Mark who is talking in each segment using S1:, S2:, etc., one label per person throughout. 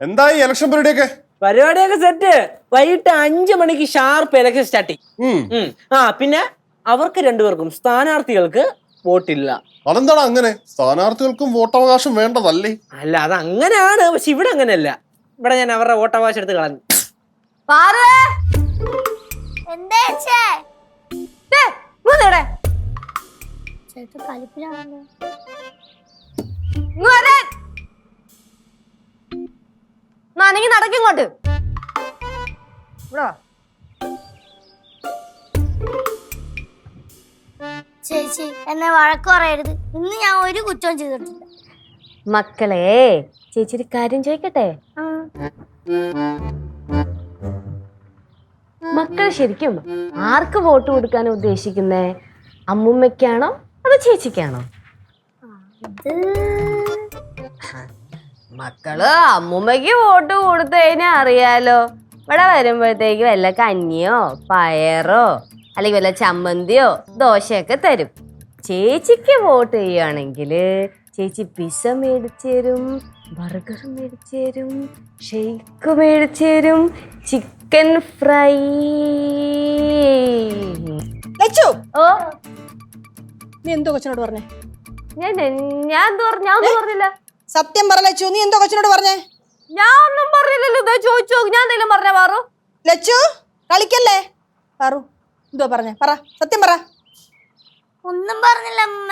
S1: എന്തായി ഇലക്ഷൻ പരിപാടിയൊക്കെ?
S2: പരിപാടിയൊക്കെ സെറ്റ്. വൈകിട്ട് 5 മണിക്ക് ഷാർപ്പ് ഇലക്ഷൻ സ്റ്റാർട്ടിങ്. പിന്നെ അവർക്ക് രണ്ടുപേർക്കും സ്ഥാനാർത്ഥികൾക്ക് വോട്ടില്ല.
S1: അതെന്താണ് അങ്ങനെ? സ്ഥാനാർത്ഥികൾക്കും വോട്ടവകാശം വേണ്ടതല്ലേ?
S2: അല്ല, അത് അങ്ങനെയാണ്. പക്ഷെ ഇവിടെ അങ്ങനെയല്ല. ഇവിടെ ഞാൻ അവരുടെ വോട്ടവകാശം എടുത്ത് കളഞ്ഞു.
S3: നടക്കിങ്ങോട്ട്.
S4: ചേച്ചി എന്നെ വഴക്ക് പറയരുത്. ഇന്ന് ഞാൻ ഒരു കുറ്റവും ചെയ്തിട്ടില്ല.
S3: മക്കളെ, ചേച്ചി ഒരു കാര്യം ചോദിക്കട്ടെ? മക്കൾ ശരിക്കും ആർക്ക് വോട്ട് കൊടുക്കാൻ ഉദ്ദേശിക്കുന്നേ? അമ്മുമ്മയ്ക്കാണോ അതോ ചേച്ചിക്കാണോ? മക്കള് അമ്മുമ്മയ്ക്ക് വോട്ട് കൊടുത്തു കഴിഞ്ഞാൽ അറിയാലോ, ഇവിടെ വരുമ്പോഴത്തേക്ക് വല്ല കഞ്ഞിയോ പയറോ അല്ലെങ്കിൽ വല്ല ചമ്മന്തിയോ ദോശയൊക്കെ തരും. ചേച്ചിക്ക് വോട്ട് ചെയ്യുകയാണെങ്കിൽ ചേച്ചി പിസ്സ മേടിച്ചു തരും, ബർഗർ മേടിച്ചു തരും, ഷേക്ക് മേടിച്ചു തരും, ചിക്കൻ ഫ്രൈ. ഓ,
S5: നീ എന്തോ കൊച്ചിനോട് പറഞ്ഞേ?
S3: ഞാൻ പറഞ്ഞില്ല.
S5: സത്യം പറ ലച്ചു, നീ എന്തോ കൊച്ചിനോട് പറഞ്ഞേ?
S3: ഞാൻ ഒന്നും പറഞ്ഞില്ലല്ലോ. ചോദിച്ചു, ഞാൻ എന്തെങ്കിലും പറഞ്ഞ പാറു?
S5: ലച്ചു കളിക്കല്ലേ. പാറു എന്തോ പറഞ്ഞേ? പറ, സത്യം പറ.
S4: ഒന്നും പറഞ്ഞില്ല അമ്മ.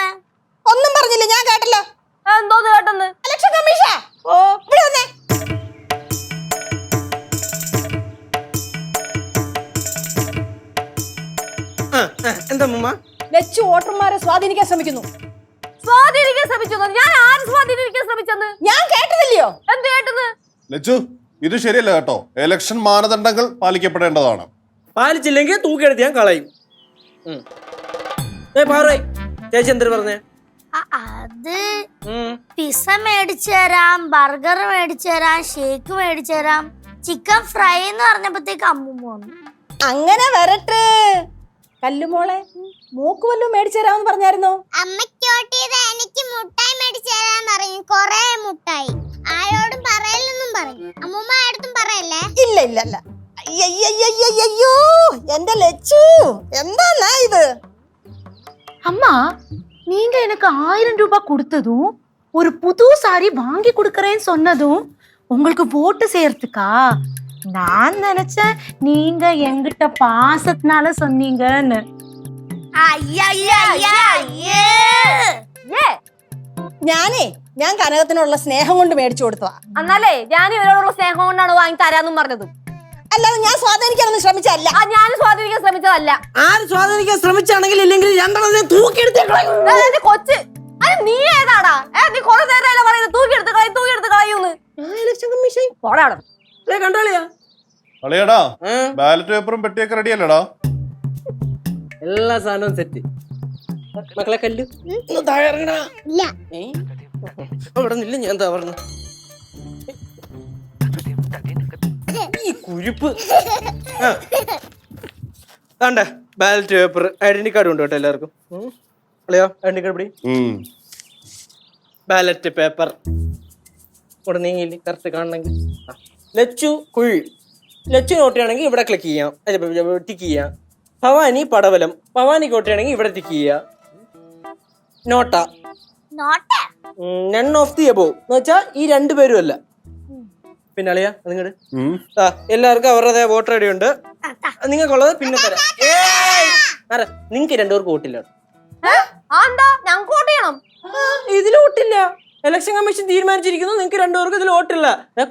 S5: ഒന്നും പറഞ്ഞില്ല, ഞാൻ കേട്ടല്ലോ.
S3: എന്തോന്ന് കേട്ടെന്ന്?
S5: Election commission. ഓ, ഇവിടെ വന്നേ.
S2: എന്താ മുമ്മ?
S5: ലച്ചു വോട്ടർമാരെ സ്വാധീനിക്കാൻ ശ്രമിക്കുന്നു.
S3: സ്വാധീനിക്കാൻ ശ്രമിച്ചു? ഞാൻ ആരും സ്വാധീനിക്കാൻ ശ്രമിച്ചെന്ന്
S5: ഞാൻ കേട്ടതില്ലയോ?
S3: എന്ത് കേട്ടെന്ന്?
S1: ലച്ചു, ഇത് ശരിയല്ല കേട്ടോ. ഇലക്ഷൻ മാനദണ്ഡങ്ങൾ പാലിക്കപ്പെടേണ്ടതാണ്.
S2: പാലിച്ചില്ലെങ്കിൽ തൂക്കിയെടുത്ത് ഞാൻ കളയും. ചേച്ചി എന്തൊരു പറഞ്ഞേ?
S4: അത് പിസ്സ മേടിച്ചു തരാം, ബർഗർ മേടിച്ചു തരാം, ഷേക്ക് മേടിച്ചു തരാം, ചിക്കൻ ഫ്രൈ എന്ന് പറഞ്ഞപ്പോഴത്തേക്ക് അമ്മൂമ്മ വന്നു.
S5: അങ്ങനെ വരട്ടെ. കല്ലുമോളെ, മൂക്ക് വല്ലതും മേടിച്ചു തരാമെന്ന് പറഞ്ഞായിരുന്നോ?
S4: എനിക്ക് മുട്ടായി മേടിച്ചു തരാൻ പറഞ്ഞു. കൊറേ മുട്ടായി. ആരോടും പറയലെന്നും പറഞ്ഞു. അമ്മൂമ്മ ആരോടും പറയല്ലേ?
S5: ഇല്ല ഇല്ല ഇല്ല. അയ്യോ, എന്റെ ലച്ചു, എന്താ ഇത്?
S6: அம்மா, நீங்க எனக்கு 1000 ரூபாய் கொடுத்ததும் ஒரு புது சாரி வாங்கி கொடுக்கறேன்னு சொன்னதும் உங்களுக்கு ஓட்டு செய்யறதுக்கா? நான் நினைச்சேன் நீங்க என்கிட்ட பாசத்தினால சொன்னீங்கன்னு.
S5: ഞാൻ കനകത്തിനുള്ള സ്നേഹം കൊണ്ട് മേടിച്ചു കൊടുത്തതാ.
S3: എന്നാലേ ഞാൻ ഇവരോടുള്ള സ്നേഹം കൊണ്ടാണ് വാങ്ങി തരാന്നും പറഞ്ഞത്.
S5: അല്ലാതെ ഞാൻ സ്വാധീനിക്കാനൊന്നും ശ്രമിച്ചല്ല.
S3: ഞാൻ സ്വാധീനിക്കാൻ ശ്രമിച്ചതല്ല.
S2: ആര് സ്വാധീനിക്കാൻ ശ്രമിച്ചാണെങ്കിൽ ഇല്ലെങ്കിൽ രണ്ടെണ്ണം തൂക്കിയെടുത്ത്
S3: കൊച്ച്, നീ ഏതാടാ? നീ കൊറേ നേരം പറയുന്നത് തൂക്കിയെടുത്ത് കളയൂന്ന്.
S2: കണ്ടോളിയാ
S1: അളിയടാ, ബാലറ്റ് പേപ്പറും പെട്ടിയൊക്കെ റെഡി അല്ലടാ?
S2: എല്ലാ സാധനവും സെറ്റ്. മക്കളെ കല്ലു താഴെ ഇറങ്ങടാ. അവിടെ നില്ല. ഞാൻ എന്താ പറഞ്ഞു? ഈ കുഴിപ്പ്. വേണ്ടേ? ബാലറ്റ് പേപ്പർ, ഐഡന്റി കാർഡ് ഉണ്ട് കേട്ടോ എല്ലാവർക്കും. അല്ലയോ, ഐഡന്റി കാർഡ് പിടി. ബാലറ്റ് പേപ്പർ ഇവിടെ നീങ്ങില്ലേ? കറക്റ്റ് കാണണമെങ്കിൽ ലച്ചു കുഴി. ലച്ചു നോട്ട് ചെയ്യണമെങ്കിൽ ഇവിടെ ക്ലിക്ക് ചെയ്യാം, ടിക്ക് ചെയ്യാം. ഭവാനി പടവലം, ഭവാനി കോട്ടയാണെങ്കിൽ ഇവിടെ ടിക്ക് ചെയ്യാം. NOTA none of the above എന്ന് വെച്ചാൽ ഈ രണ്ടുപേരും അല്ല. പിന്നെ അളിയാ നിങ്ങട് എല്ലാവർക്കും അവരുടെ വോട്ടർ ഐ ഡി ഉണ്ട്. നിങ്ങൾക്കുള്ളത് പിന്നെ തരാം. നിങ്ങക്ക് രണ്ടുപേർക്ക് വോട്ടില്ല. ഇതിൽ വോട്ടില്ല. ഇലക്ഷൻ കമ്മീഷൻ തീരുമാനിച്ചിരിക്കുന്നു നിങ്ങൾക്ക് രണ്ടുപേർക്ക് ഇതിൽ വോട്ടില്ല.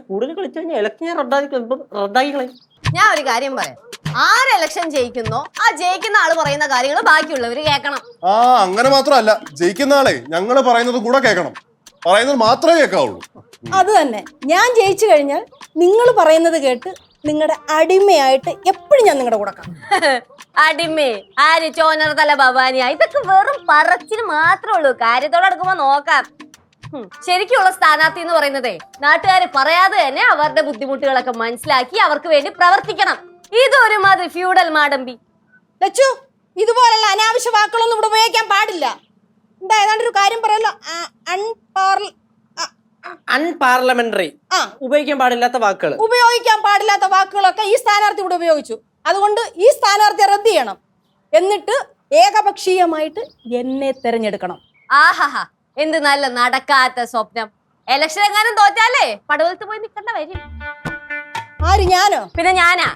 S2: കൂടുതൽ കളിച്ചു കഴിഞ്ഞാൽ ഇലക്ഷൻ റദ്ദാക്കി കളയും.
S3: ഞാൻ ഒരു കാര്യം പറയാം. ആര് ഇലക്ഷൻ ജയിക്കുന്നോ ആ ജയിക്കുന്ന ആള് പറയുന്ന കാര്യങ്ങൾ ബാക്കിയുള്ളവര് കേൾക്കണം.
S1: അങ്ങനെ മാത്രമല്ല, ജയിക്കുന്ന ആളെ ഞങ്ങള് പറയുന്നത് കൂടെ കേൾക്കണം. പറയുന്നത് മാത്രമേ കേൾക്കാവുള്ളൂ.
S5: അത് തന്നെ. ഞാൻ ജയിച്ചു കഴിഞ്ഞാൽ നിങ്ങൾ പറയുന്നത് കേട്ട് നിങ്ങളുടെ അടിമയായിട്ട് എപ്പോഴും ഞാൻ നിങ്ങളുടെ കൂടെ കാണും.
S3: അടിമേ? ആര്? ചോനർ തല ഭവാനിയാ? ഇതൊക്കെ വെറും പറച്ചിന് മാത്രമേ ഉള്ളൂ. കാര്യത്തോടെ എടുക്കുമ്പോ നോക്കാം. ശരിക്കുള്ള സ്ഥാനാർത്ഥി എന്ന് പറയുന്നതേ നാട്ടുകാര് പറയാതെ തന്നെ അവരുടെ ബുദ്ധിമുട്ടുകളൊക്കെ മനസ്സിലാക്കി അവർക്ക് വേണ്ടി പ്രവർത്തിക്കണം. ഇതൊരു മാതിരി ഫ്യൂഡൽ മാടമ്പി.
S5: ലച്ചു, ഇതുപോലുള്ള അനാവശ്യ വാക്കുകളൊന്നും ഇവിടെ ഉപയോഗിക്കാൻ പാടില്ല. എന്താ ഏതാണ്ട് ഒരു കാര്യം പറയല്ലോ.
S2: അൺപാർലമെന്ററി,
S5: ആ
S2: ഉപയോഗിക്കാൻ പാടില്ലാത്ത വാക്കുകൾ.
S5: ഉപയോഗിക്കാൻ പാടില്ലാത്ത വാക്കുകളൊക്കെ ഈ സ്ഥാനാർത്ഥി ഇവിടെ ഉപയോഗിച്ചു. അതുകൊണ്ട് ഈ സ്ഥാനാർത്ഥിയെ റദ്ദ് ചെയ്യണം. എന്നിട്ട് ഏകപക്ഷീയമായിട്ട് എന്നെ തെരഞ്ഞെടുക്കണം.
S3: ആഹാ, എന്ത് നല്ല നടക്കാത്ത സ്വപ്നം. ഇലക്ഷൻ എങ്ങാനും തോറ്റാലേ പടവലത്ത് പോയി നിൽക്കേണ്ട വരും.
S5: ആര്, ഞാനോ?
S3: പിന്നെ ഞാനാ.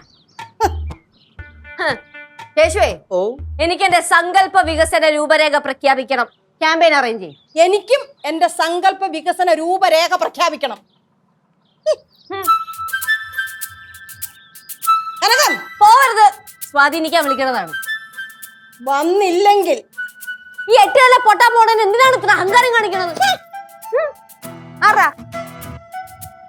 S3: കേശുവേ,
S2: ഓ,
S3: എനിക്ക് എന്റെ സങ്കല്പ വികസന രൂപരേഖ പ്രഖ്യാപിക്കണം. ക്യാമ്പയിൻ അറേഞ്ച് ചെയ്യും.
S5: എനിക്കും എന്റെ സങ്കല്പ വികസന രൂപരേഖ പ്രഖ്യാപിക്കണം. കനകം
S3: പോവരുത്, സ്വാധീനിക്കാൻ വിളിക്കുന്നതാണ്.
S5: വന്നില്ലെങ്കിൽ
S3: ഈ 8 പൊട്ടാൻ പോണേന് എന്തിനാണ് ഇത്ര അഹങ്കാരം കാണിക്കണത്?